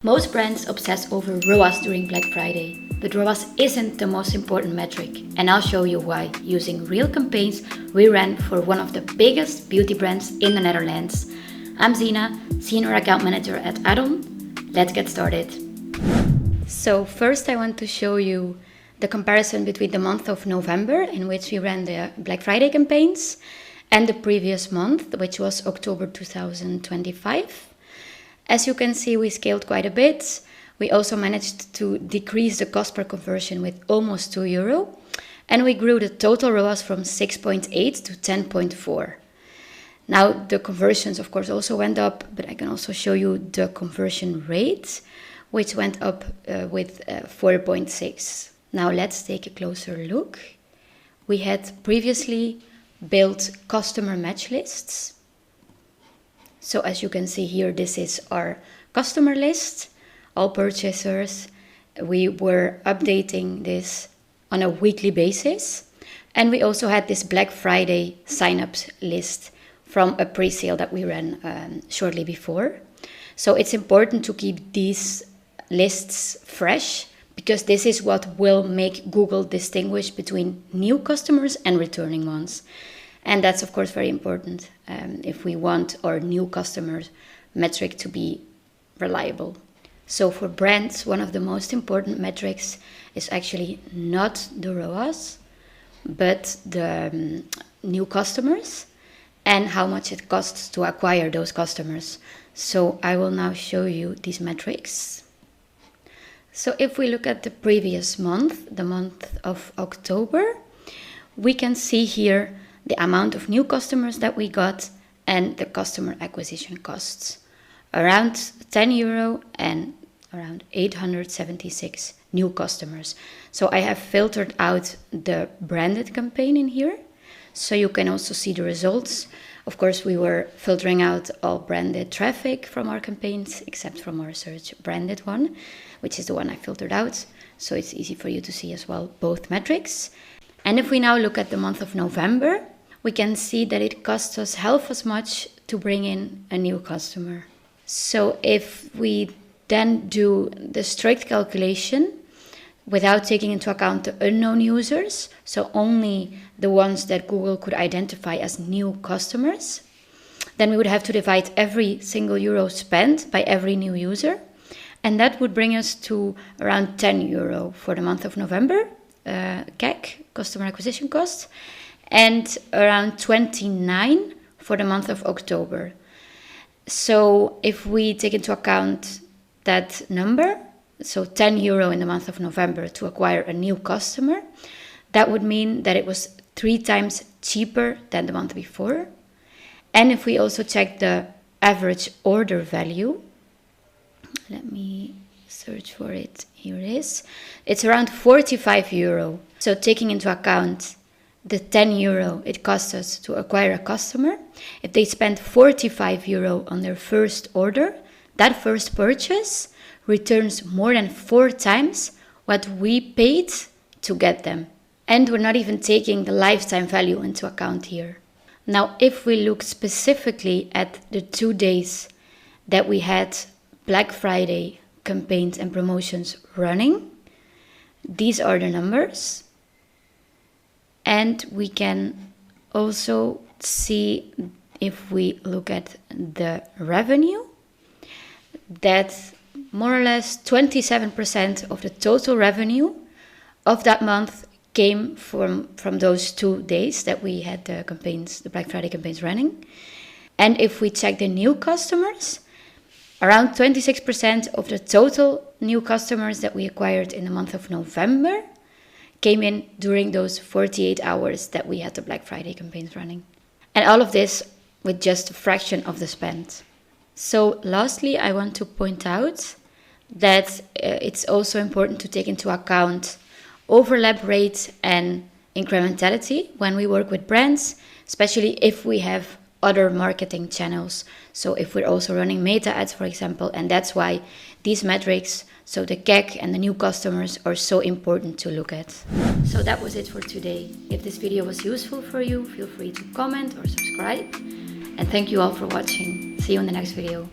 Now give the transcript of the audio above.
Most brands obsess over ROAS during Black Friday, but ROAS isn't the most important metric, and I'll show you why using real campaigns we ran for one of the biggest beauty brands in the Netherlands. I'm Zina, Senior Account Manager at Adon. Let's get started. So first I want to show you the comparison between the month of November, in which we ran the Black Friday campaigns, and the previous month, which was October 2025. As you can see, we scaled quite a bit. We also managed to decrease the cost per conversion with almost €2, and we grew the total ROAS from 6.8 to 10.4. Now the conversions of course also went up, but I can also show you the conversion rate, which went up with 4.6. Now let's take a closer look. We had previously built customer match lists. So as you can see here, this is our customer list, all purchasers. We were updating this on a weekly basis. And we also had this Black Friday signups list from a pre-sale that we ran shortly before. So it's important to keep these lists fresh, because this is what will make Google distinguish between new customers and returning ones. And that's of course very important if we want our new customers metric to be reliable. So for brands, one of the most important metrics is actually not the ROAS, but the new customers and how much it costs to acquire those customers. So I will now show you these metrics. So if we look at the previous month, the month of October, we can see here the amount of new customers that we got and the customer acquisition costs. Around €10 and around 876 new customers. So I have filtered out the branded campaign in here, so you can also see the results. Of course, we were filtering out all branded traffic from our campaigns, except from our search branded one, which is the one I filtered out. So it's easy for you to see as well both metrics. And if we now look at the month of November, we can see that it costs us half as much to bring in a new customer. So if we then do the strict calculation without taking into account the unknown users, so only the ones that Google could identify as new customers, then we would have to divide every single euro spent by every new user. And that would bring us to around €10 for the month of November, CAC, customer acquisition cost, and around 29 for the month of October. So if we take into account that number, so €10 in the month of November to acquire a new customer, that would mean that it was 3 times cheaper than the month before. And if we also check the average order value, let me search for it, here it is. It's around €45. So taking into account the €10 it costs us to acquire a customer, if they spend €45 on their first order, that first purchase returns more than 4 times what we paid to get them. And we're not even taking the lifetime value into account here. Now, if we look specifically at the 2 days that we had Black Friday campaigns and promotions running, these are the numbers. And we can also see, if we look at the revenue, that more or less 27% of the total revenue of that month came from those 2 days that we had the campaigns, the Black Friday campaigns running. And if we check the new customers, around 26% of the total new customers that we acquired in the month of November came in during those 48 hours that we had the Black Friday campaigns running. And all of this with just a fraction of the spend. So lastly, I want to point out that it's also important to take into account overlap rate and incrementality when we work with brands, especially if we have other marketing channels. So if we're also running meta ads, for example, and that's why these metrics, so the CAC and the new customers, are so important to look at. So that was it for today. If this video was useful for you, feel free to comment or subscribe. And thank you all for watching. See you in the next video.